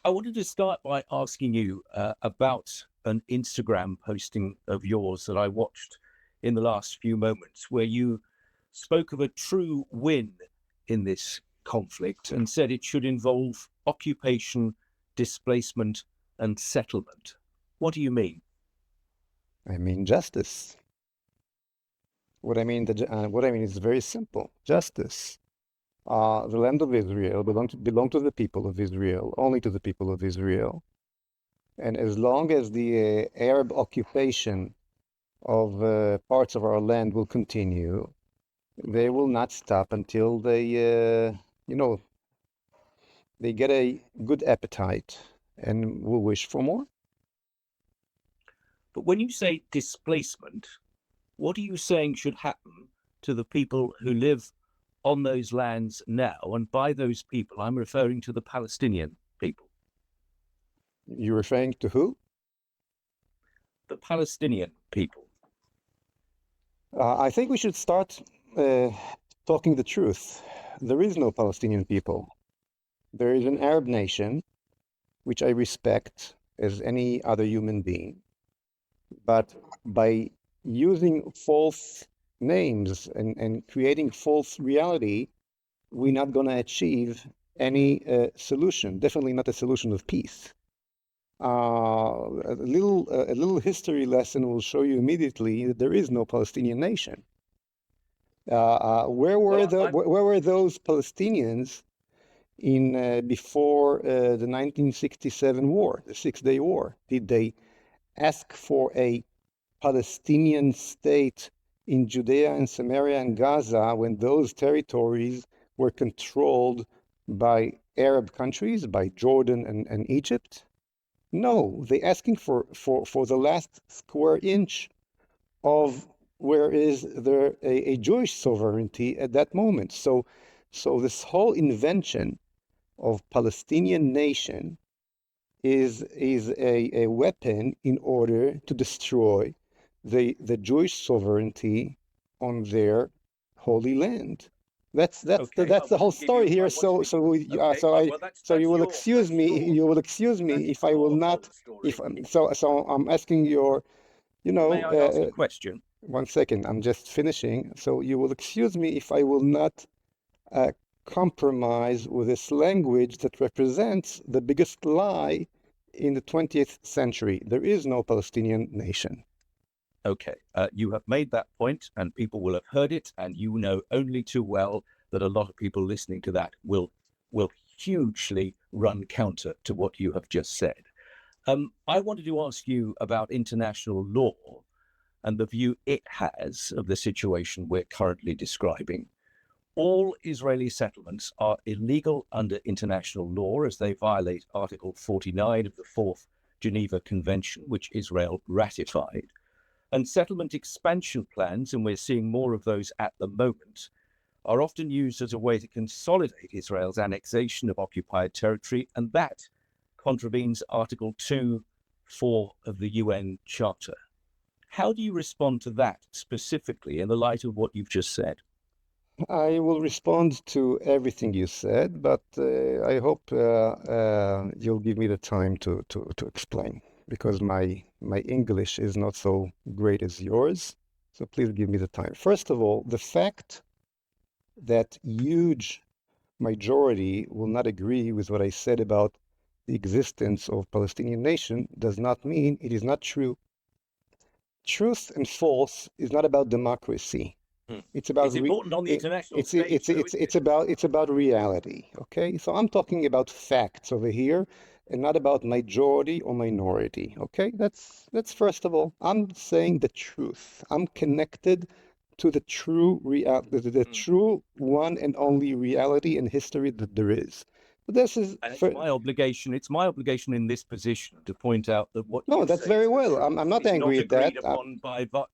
I wanted to start by asking you about an Instagram posting of yours that I watched in the last few moments, where you spoke of a true win in this conflict and said it should involve occupation, displacement, and settlement. What do you mean? I mean justice. What I mean is very simple. Justice. The land of Israel belong to the people of Israel, only to the people of Israel. And as long as the Arab occupation of parts of our land will continue, they will not stop until they get a good appetite and will wish for more. But when you say displacement, what are you saying should happen to the people who live on those lands now? And by those people, I'm referring to the Palestinian people. You're referring to who? The Palestinian people. I think we should start talking the truth. There is no Palestinian people. There is an Arab nation, which I respect as any other human being. But by using false names and creating false reality, we're not going to achieve any solution, definitely not a solution of peace. A little history lesson will show you immediately that there is no Palestinian nation. Where were those Palestinians in before the 1967 war, the 6-Day War? Did they ask for a Palestinian state in Judea and Samaria and Gaza when those territories were controlled by Arab countries, by Jordan and Egypt? No, they're asking for the last square inch of where is there a Jewish sovereignty at that moment. So this whole invention of Palestinian nation is a weapon in order to destroy the Jewish sovereignty on their holy land. That's the whole story here. So you will excuse me if I will not. So I'm asking your, May I ask a question? 1 second. I'm just finishing. So you will excuse me if I will not compromise with this language that represents the biggest lie in the 20th century. There is no Palestinian nation. Okay, you have made that point and people will have heard it, and you know only too well that a lot of people listening to that will hugely run counter to what you have just said. I wanted to ask you about international law and the view it has of the situation we're currently describing. All Israeli settlements are illegal under international law as they violate Article 49 of the Fourth Geneva Convention, which Israel ratified. And settlement expansion plans, and we're seeing more of those at the moment, are often used as a way to consolidate Israel's annexation of occupied territory, and that contravenes Article 2.4 of the UN Charter. How do you respond to that specifically in the light of what you've just said? I will respond to everything you said, but I hope you'll give me the time to explain, because my English is not so great as yours. So please give me the time. First of all, the fact that huge majority will not agree with what I said about the existence of Palestinian nation does not mean it is not true. Truth and false is not about democracy. It's about important on the international stage. It's about reality. Okay, so I'm talking about facts over here, and not about majority or minority. Okay, that's first of all. I'm saying the truth. I'm connected to the true the true one and only reality and history that there is. This is my obligation. It's my obligation in this position to point out that what. No, that's very well. I'm not angry at that.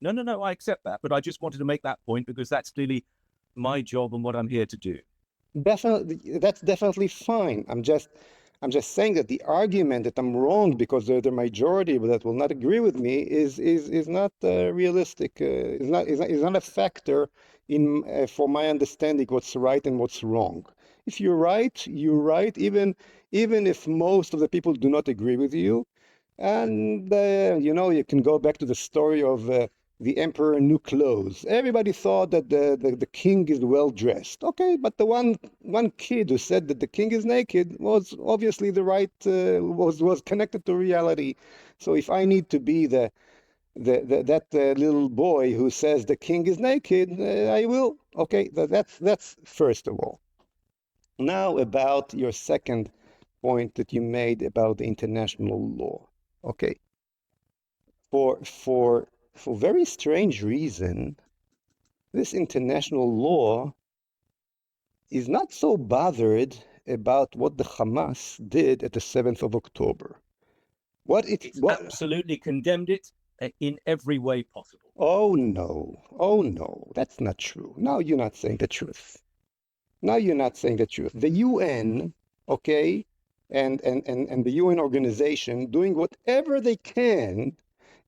No, I accept that, but I just wanted to make that point because that's clearly my job and what I'm here to do. Definitely, that's definitely fine. I'm just saying that the argument that I'm wrong because they're the majority that will not agree with me is not realistic. Is not a factor in for my understanding what's right and what's wrong. If you're right, you're right. Even even if most of the people do not agree with you. And, you can go back to the story of the emperor new clothes. Everybody thought that the king is well dressed. Okay, but the one kid who said that the king is naked was obviously the right, was connected to reality. So if I need to be that little boy who says the king is naked, I will. Okay, that's first of all. Now about your second point that you made about the international law. Okay, for very strange reason, this international law is not so bothered about what the Hamas did at the 7th of October. It's absolutely condemned it in every way possible. Oh no, that's not true. Now you're not saying the truth. The UN, okay, and the UN organization doing whatever they can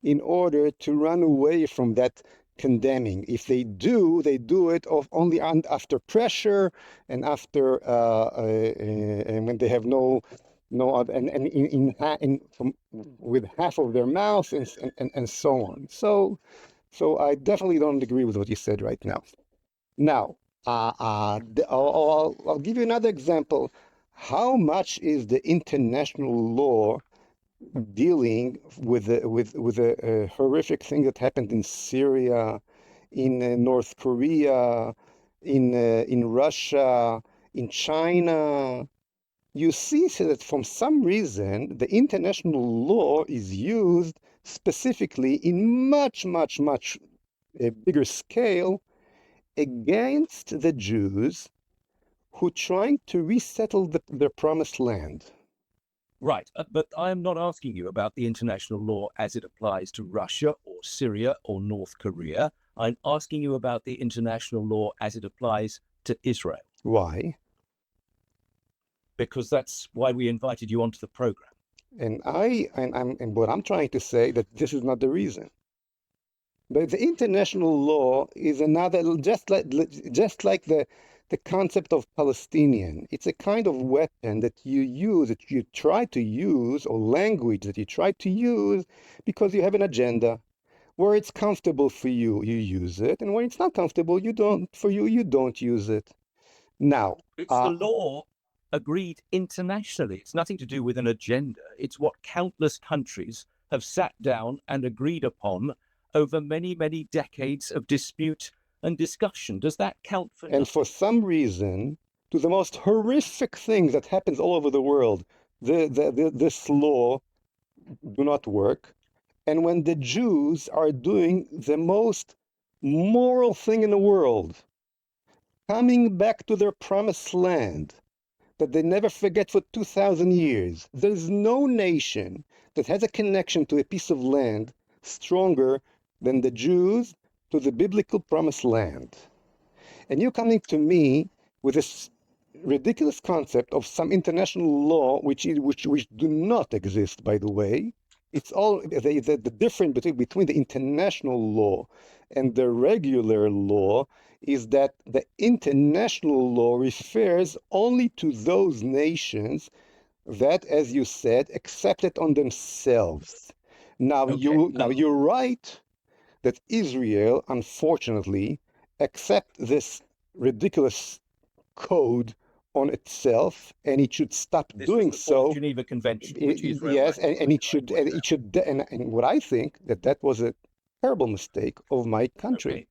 in order to run away from that condemning. If they do it only after pressure and after and when they have no other, and with half of their mouth and so on. So I definitely don't agree with what you said right now. Now, I'll give you another example. How much is the international law dealing with a horrific thing that happened in Syria, in North Korea, in Russia, in China? You see that from some reason the international law is used specifically in much bigger scale against the Jews who are trying to resettle their promised land. Right, but I am not asking you about the international law as it applies to Russia or Syria or North Korea. I'm asking you about the international law as it applies to Israel. Why? Because that's why we invited you onto the program. And what I'm trying to say that this is not the reason. But the international law is another, just like the concept of Palestinian. It's a kind of weapon that you use, that you try to use, or language that you try to use because you have an agenda. Where it's comfortable for you, you use it, and when it's not comfortable, you don't use it. Now, it's the law agreed internationally. It's nothing to do with an agenda. It's what countless countries have sat down and agreed upon over many decades of dispute and discussion. Does that count for nothing? And for some reason, to the most horrific things that happens all over the world, this law do not work. And when the Jews are doing the most moral thing in the world, coming back to their promised land that they never forget for 2,000 years, there's no nation that has a connection to a piece of land stronger than the Jews to the biblical promised land. And you're coming to me with this ridiculous concept of some international law which do not exist, by the way. It's all the difference between the international law and the regular law is that the international law refers only to those nations that, as you said, accept it on themselves. Now, you're right that Israel, unfortunately, accept this ridiculous code on itself, and it should stop doing so. Geneva Convention, which Israel yes, and it should, and what I think that was a terrible mistake of my country. Okay.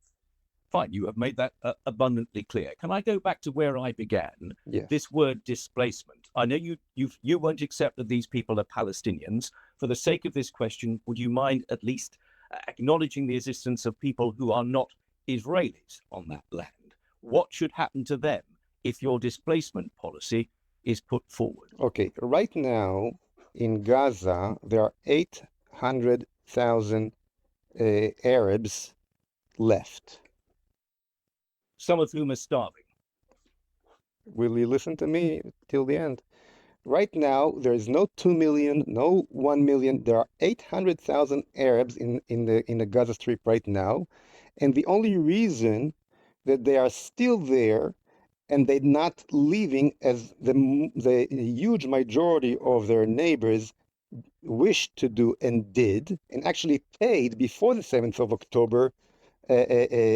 Fine, you have made that abundantly clear. Can I go back to where I began? Yes. This word displacement. I know you won't accept that these people are Palestinians. For the sake of this question, would you mind at least acknowledging the existence of people who are not Israelis on that land? What should happen to them if your displacement policy is put forward? Okay, right now in Gaza, there are 800,000 Arabs left. Some of whom are starving. Will you listen to me till the end? Right now, there is no 2 million, no 1 million. There are 800,000 Arabs in the Gaza Strip right now. And the only reason that they are still there and they're not leaving as the huge majority of their neighbors wished to do and did, and actually paid before the 7th of October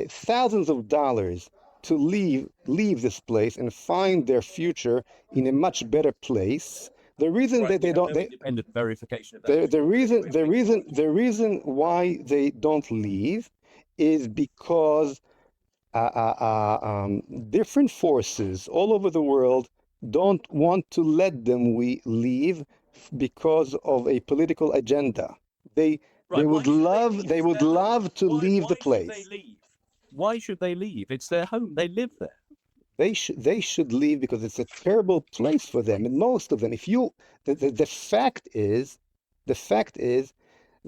thousands of dollars to leave this place and find their future in a much better place. The reason that they don't, independent verification of that. the reason why they don't leave is because different forces all over the world don't want to let them leave because of a political agenda. They would love to leave the place. Why should they leave? It's their home. They live there. They should leave because it's a terrible place for them. And most of them, the fact is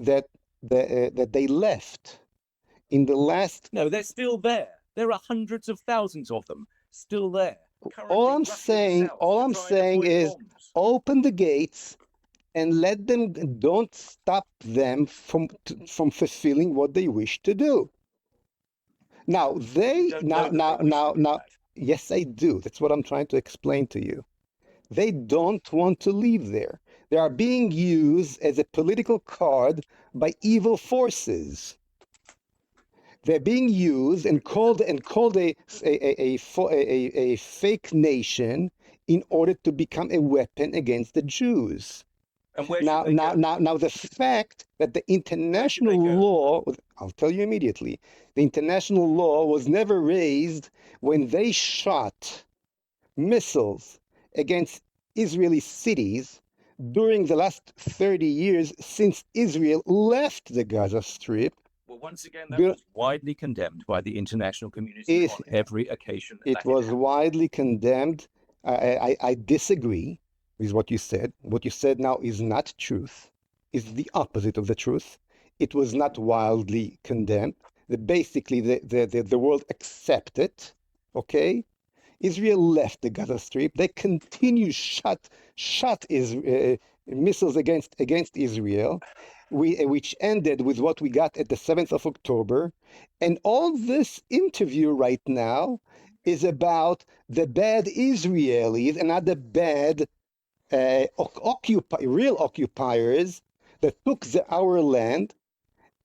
that that they left in the last. No, they're still there. There are hundreds of thousands of them still there. All I'm saying is open the gates and let them. Don't stop them from fulfilling what they wish to do. Now yes, I do. That's what I'm trying to explain to you. They don't want to leave there. They are being used as a political card by evil forces. They're being used and called a fake nation in order to become a weapon against the Jews. Now, the fact that the international law, I'll tell you immediately, the international law was never raised when they shot missiles against Israeli cities during the last 30 years since Israel left the Gaza Strip. Well, once again, that was widely condemned by the international community on every occasion. It was widely condemned. I disagree with what you said. What you said now is not truth. It's the opposite of the truth. It was not wildly condemned. Basically, the world accepted. Okay, Israel left the Gaza Strip. They continue shot missiles against Israel, which ended with what we got at the 7th of October. And all this interview right now is about the bad Israelis and not the bad real occupiers that took our land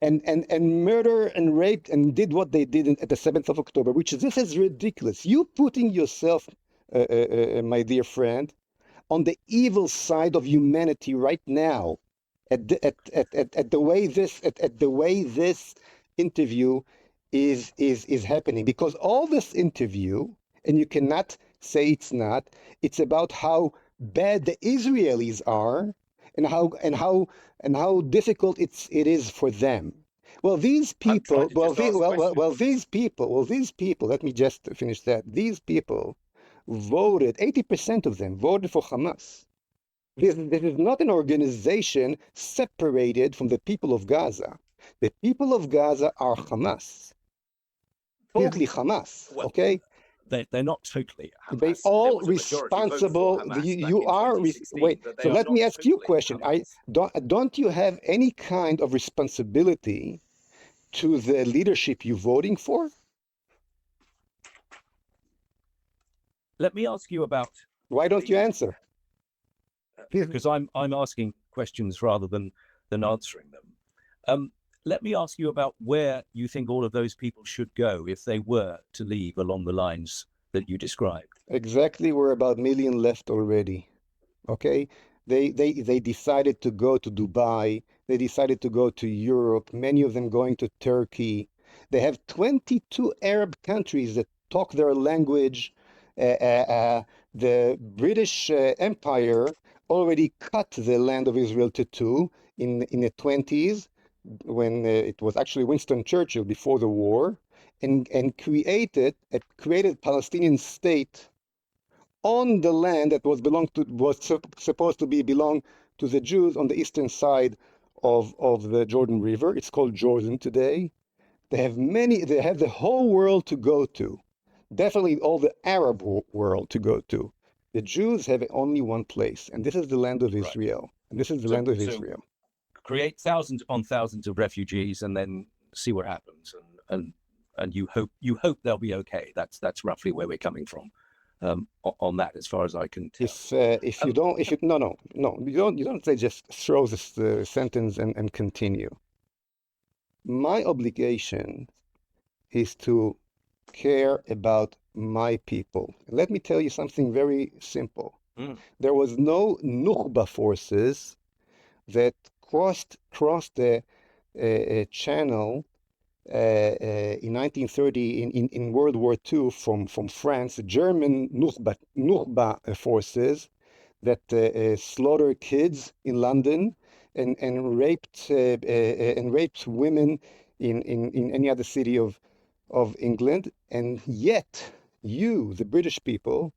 and murder and raped and did what they did at the 7th of October, this is ridiculous. You putting yourself, my dear friend, on the evil side of humanity right now, at the way this interview is happening, because all this interview, and you cannot say it's not, it's about how bad the Israelis are and how difficult it is for them. Well, these people. These people. Let me just finish that. These people voted. 80% of them voted for Hamas. This is not an organization separated from the people of Gaza. The people of Gaza are Hamas. Totally Hamas. Okay. They're not totally Hamas. They all responsible. You are. Wait. So let me ask you a question. Don't you have any kind of responsibility to the leadership you're voting for? Let me ask you about. Why don't you answer? Because I'm asking questions rather than answering them. Let me ask you about where you think all of those people should go if they were to leave along the lines that you described. Exactly, we're about 1 million left already. Okay, they decided to go to Dubai. They decided to go to Europe. Many of them going to Turkey. They have 22 Arab countries that talk their language. The British Empire already cut the land of Israel to two in the 20s. When it was actually Winston Churchill before the war, and created Palestinian state on the land that was supposed to belong to the Jews on the eastern side of the Jordan River. It's called Jordan today. They have the whole world to go to, definitely all the Arab world to go to. The Jews have only one place, and this is the land of Israel. And this is the land of Israel. Create thousands upon thousands of refugees and then see what happens, and you hope they'll be okay. That's roughly where we're coming from. on that, as far as I can tell. If you don't, if you no, you don't say just throw this sentence and continue. My obligation is to care about my people. Let me tell you something very simple. There was no Nukhba forces that crossed the channel in 1930 in World War II from France, German Nukhba forces that slaughtered kids in London and raped women in any other city of England, and yet you, the British people,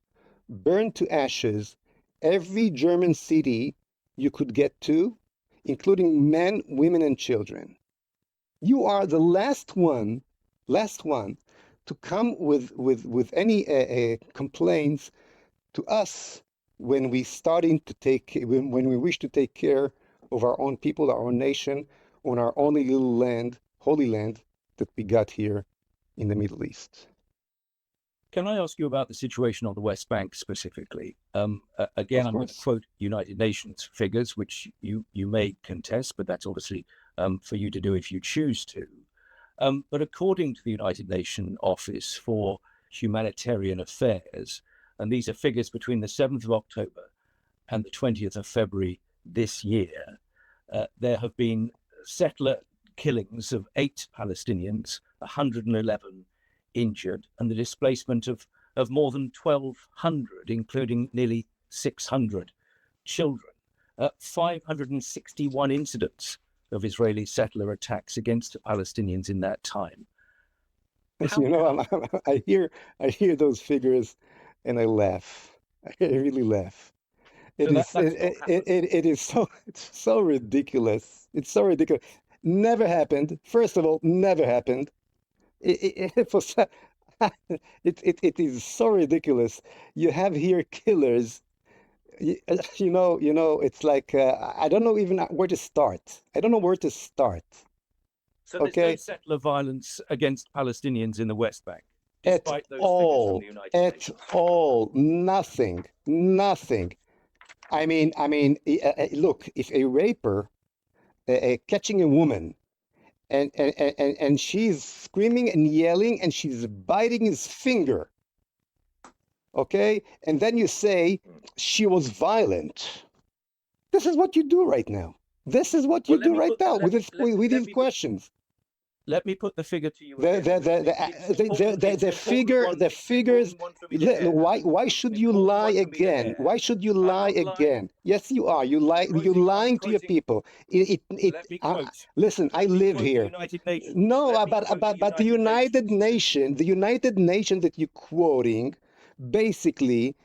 burned to ashes every German city you could get to, including men, women, and children. You are the last one to come with any complaints to us when we wish to take care of our own people, our own nation, on our only little land, holy land that we got here in the Middle East. Can I ask you about the situation on the West Bank specifically? Again, I'm going to quote United Nations figures, which you may contest, but that's obviously for you to do if you choose to. But according to the United Nations Office for Humanitarian Affairs, and these are figures between the 7th of October and the 20th of February this year, there have been settler killings of 8 Palestinians, 111 injured, and the displacement of more than 1,200, including nearly 600 children. 561 incidents of Israeli settler attacks against the Palestinians in that time. I hear those figures and I laugh. I really laugh. It is so ridiculous. It's so ridiculous. Never happened. First of all, never happened. It is so ridiculous. You have here killers. It's like I don't know even where to start. I don't know where to start. So there's no settler violence against Palestinians in the West Bank, despite those figures from the United Nations. At all, nothing. I mean, look, if a raper catching a woman and she's screaming and yelling and she's biting his finger, okay, and then you say she was violent. This is what you do right now. This is what you do right now with these questions. Let me put the figure to you. The figures. Why should you lie again? Why should you lie again? Yes, you are. You're lying to your people. Listen, I live here. No, but the United Nations that you're quoting, basically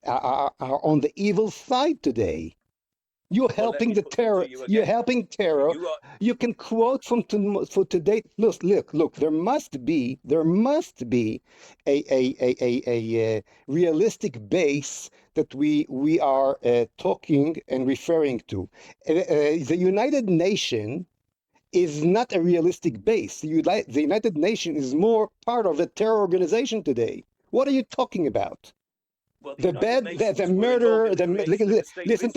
are on the evil side today. You're helping the terror. You're helping terror. You can quote for today. Look. There must be a realistic base that we are talking and referring to. The United Nations is not a realistic base. The United Nations is more part of a terror organization today. What are you talking about? Well, the murder, listen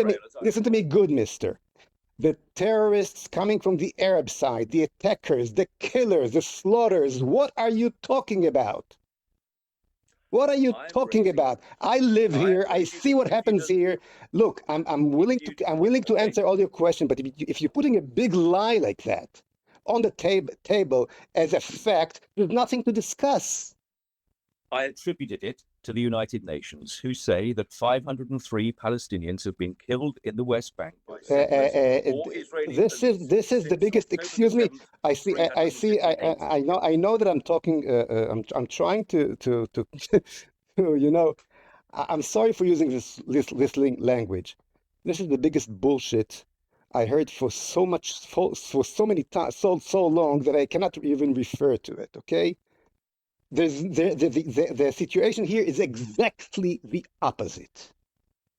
to me, good mister. The terrorists coming from the Arab side, the attackers, the killers, the slaughters, what are you talking about? What are you talking about? I live here. I see what happens here. Look, I'm willing to answer all your questions, but if you're putting a big lie like that on the table as a fact, there's nothing to discuss. I attributed it to the United Nations, who say that 503 Palestinians have been killed in the West Bank by this is the biggest. Excuse me. I know that I'm talking. I'm trying to I'm sorry for using this language. This is the biggest bullshit I heard for so many times, so long that I cannot even refer to it. Okay. The situation here is exactly the opposite.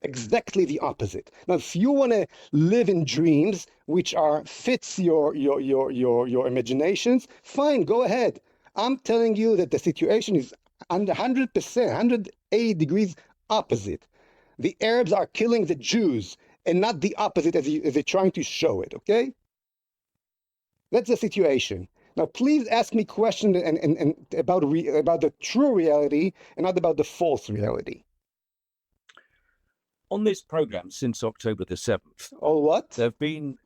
Exactly the opposite. Now, if you want to live in dreams which fits your imaginations, fine, go ahead. I'm telling you that the situation is 100%, 180 degrees opposite. The Arabs are killing the Jews and not the opposite as they're trying to show it, okay? That's the situation. Now, please ask me questions and about the true reality and not about the false reality. On this program since October the 7th, Oh, what? there have been,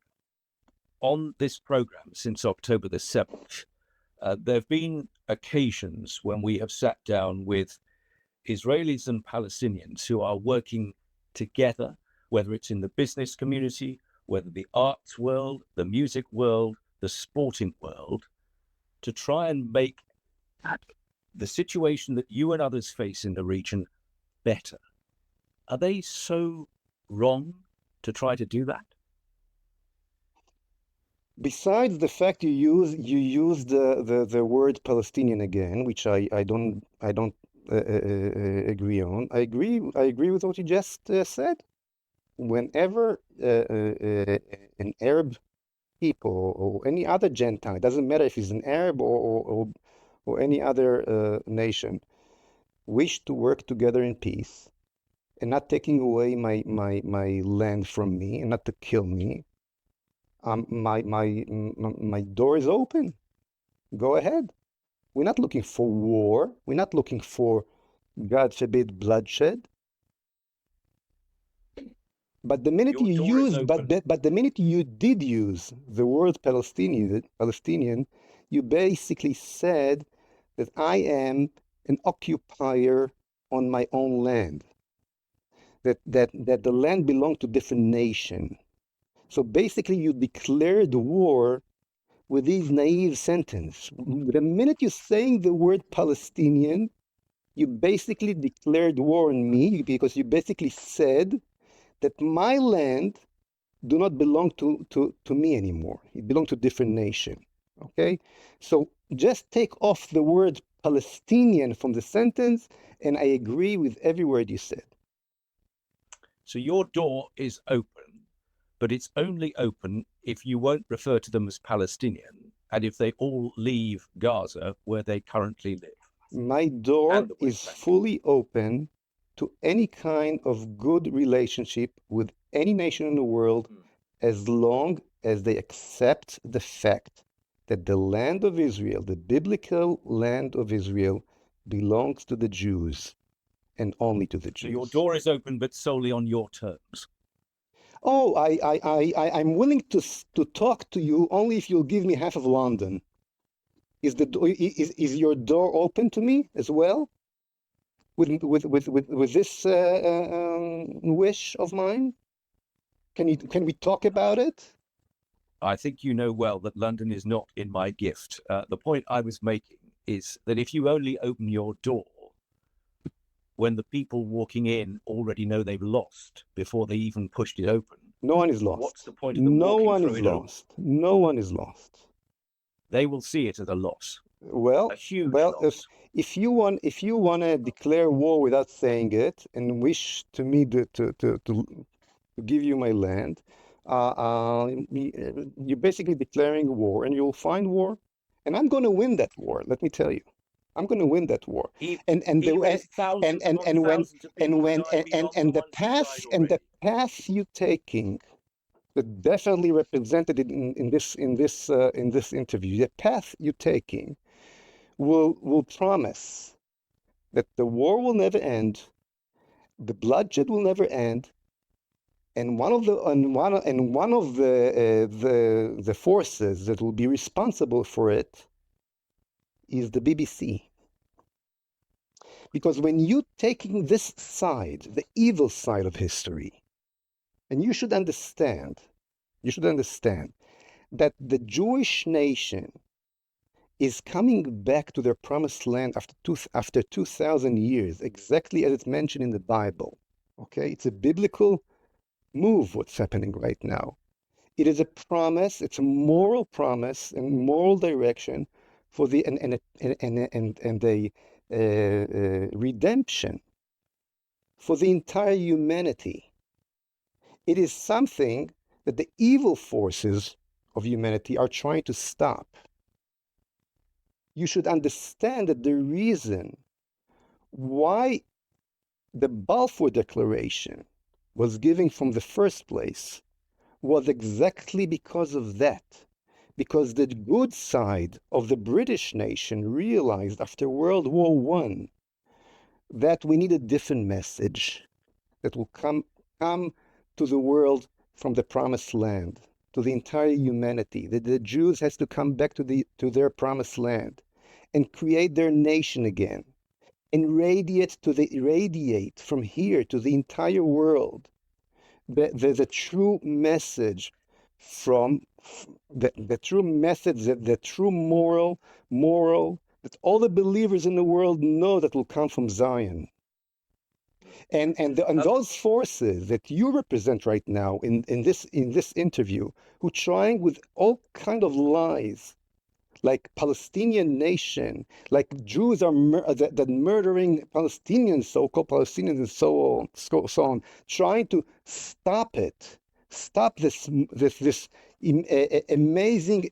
on this program since October the 7th, there have been occasions when we have sat down with Israelis and Palestinians who are working together, whether it's in the business community, whether the arts world, the music world, the sporting world, to try and make the situation that you and others face in the region better. Are they so wrong to try to do that? Besides the fact you use the word Palestinian again, which I don't agree on. I agree with what you just said. Whenever an Arab people or any other Gentile, it doesn't matter if he's an Arab or any other nation, wish to work together in peace and not taking away my land from me and not to kill me, my door is open. Go ahead. We're not looking for war. We're not looking for, God forbid, bloodshed. But the minute you used, but the minute you did use the word Palestinian, you basically said that I am an occupier on my own land. That the land belonged to different nation. So basically, you declared war with these naive sentence. The minute you're saying the word Palestinian, you basically declared war on me because you basically said that my land do not belong to me anymore. It belongs to different nation. Okay? So just take off the word Palestinian from the sentence, and I agree with every word you said. So your door is open, but it's only open if you won't refer to them as Palestinian and if they all leave Gaza where they currently live. My door is fully open to any kind of good relationship with any nation in the world as long as they accept the fact that the land of Israel, the biblical land of Israel, belongs to the Jews and only to the Jews. So your door is open, but solely on your terms. Oh, I'm willing to talk to you only if you'll give me half of London. Is your door open to me as well? With this wish of mine? Can we talk about it? I think you know well that London is not in my gift. The point I was making is that if you only open your door when the people walking in already know they've lost before they even pushed it open, no one is lost. What's the point of them walking through it? No one is lost. They will see it as a loss. Well, a huge loss. If you want to declare war without saying it and wish to me to give you my land, you're basically declaring war, and you'll find war, and I'm going to win that war. Let me tell you, I'm going to win that war. And the path you're taking, that definitely represented in this interview, the path you're taking will promise that the war will never end, the bloodshed will never end, and one of the forces that will be responsible for it is the BBC. Because when you're taking this side, the evil side of history, and you should understand that the Jewish nation is coming back to their promised land after 2,000 years, exactly as it's mentioned in the Bible. Okay, it's a biblical move what's happening right now. It is a promise, it's a moral promise and moral direction for the redemption for the entire humanity. It is something that the evil forces of humanity are trying to stop. You should understand that the reason why the Balfour Declaration was given from the first place was exactly because of that. Because the good side of the British nation realized after World War I that we need a different message that will come to the world from the promised land, to the entire humanity, that the Jews has to come back to their promised land and create their nation again and radiate from here to the entire world the true message from the true message, the true moral that all the believers in the world know that will come from Zion. And those forces that you represent right now in this interview, who trying with all kind of lies, like Palestinian nation, like Jews are that murdering Palestinians, so-called Palestinians, and so on, trying to stop this amazing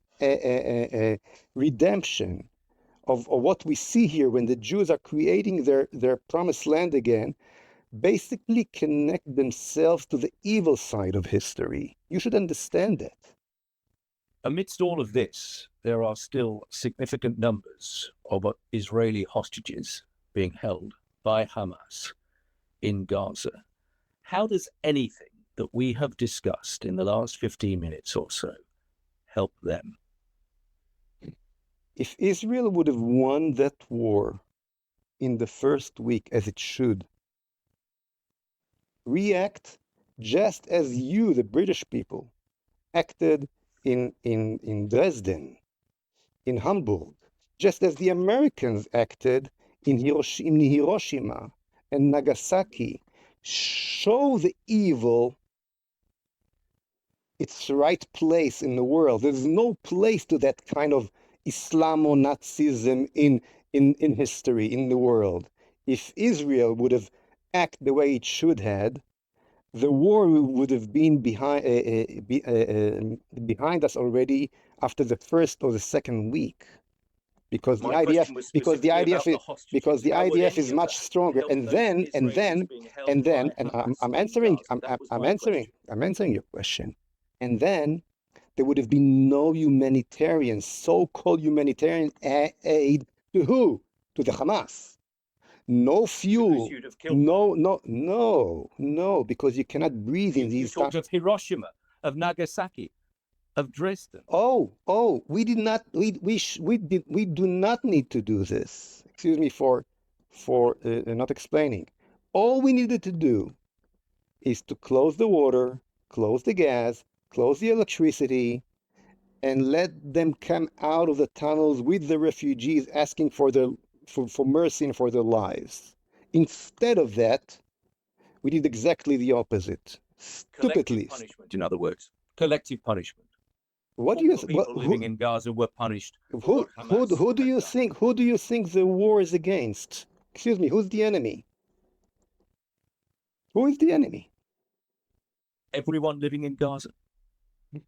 redemption of what we see here when the Jews are creating their promised land again. Basically connect themselves to the evil side of history. You should understand that. Amidst all of this, there are still significant numbers of Israeli hostages being held by Hamas in Gaza. How does anything that we have discussed in the last 15 minutes or so help them? If Israel would have won that war in the first week, as it should, react just as you, the British people, acted in Dresden, in Hamburg, just as the Americans acted in Hiroshima and Nagasaki, show the evil its right place in the world. There's no place to that kind of Islamo-Nazism in history, in the world. If Israel would have acted the way it should have, the war would have been behind us already after the first or the second week, because the IDF is much stronger. And I'm answering your question. And then there would have been no humanitarian, so-called humanitarian aid to who? To the Hamas. No fuel. No, because you cannot breathe in these. You talked of Hiroshima, of Nagasaki, of Dresden. We did not. We do not need to do this. Excuse me for not explaining. All we needed to do is to close the water, close the gas, close the electricity, and let them come out of the tunnels with the refugees asking for mercy and for their lives. Instead of that, we did exactly the opposite. Stupidly. Punishment, in other words, collective punishment. What do you think? People living in Gaza were punished. Who do you think the war is against? Excuse me, who's the enemy? Who is the enemy? Everyone living in Gaza.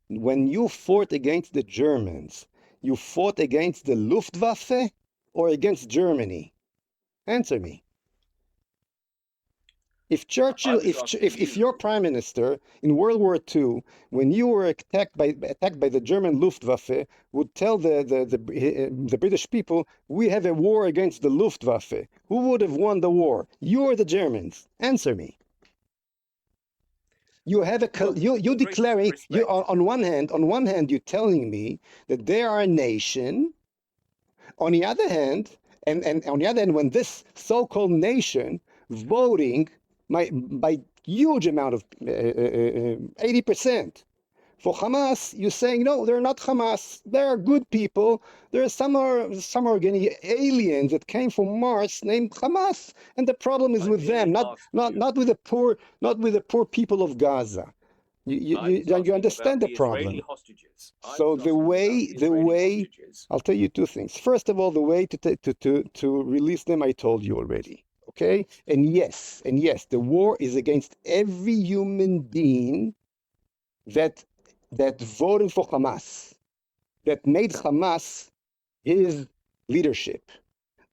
When you fought against the Germans, you fought against the Luftwaffe or against Germany? Answer me. If Churchill, if your prime minister in World War II, when you were attacked by the German Luftwaffe, would tell the British people, we have a war against the Luftwaffe, who would have won the war? You or the Germans? Answer me. You have you declaring, on one hand you're telling me that they are a nation. On the other hand, and on the other hand, when this so-called nation voting by huge amount of 80% for Hamas, you're saying no, they're not Hamas. They're good people. There are some organic aliens that came from Mars named Hamas, and the problem is with them, not with the poor people of Gaza. You understand the problem. So the way I'll tell you two things. First of all, the way to release them, I told you already. Okay, and yes, the war is against every human being that voted for Hamas, that made Hamas his leadership,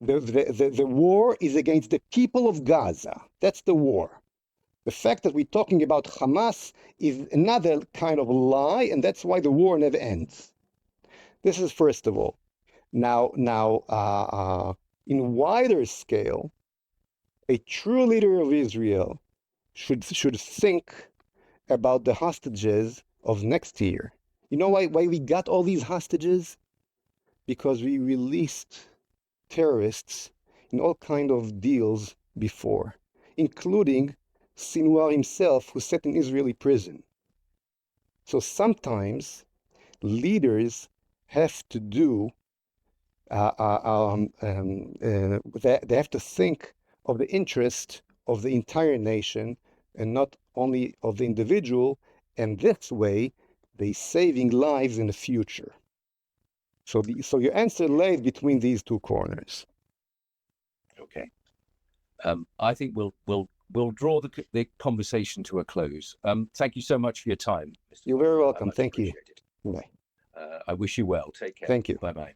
The war is against the people of Gaza. That's the war. The fact that we're talking about Hamas is another kind of lie, and that's why the war never ends. This is first of all. Now, in wider scale, a true leader of Israel should think about the hostages of next year. You know why we got all these hostages? Because we released terrorists in all kind of deals before, including Sinwar himself, who sat in Israeli prison. So sometimes leaders have to do, they have to think of the interest of the entire nation and not only of the individual, and this way they saving lives in the future. So your answer lays between these two corners. Okay. I think we'll draw the conversation to a close. Thank you so much for your time, Mr. You're very welcome. Thank you. Appreciate it. Bye. I wish you well. Take care. Thank you. Bye-bye.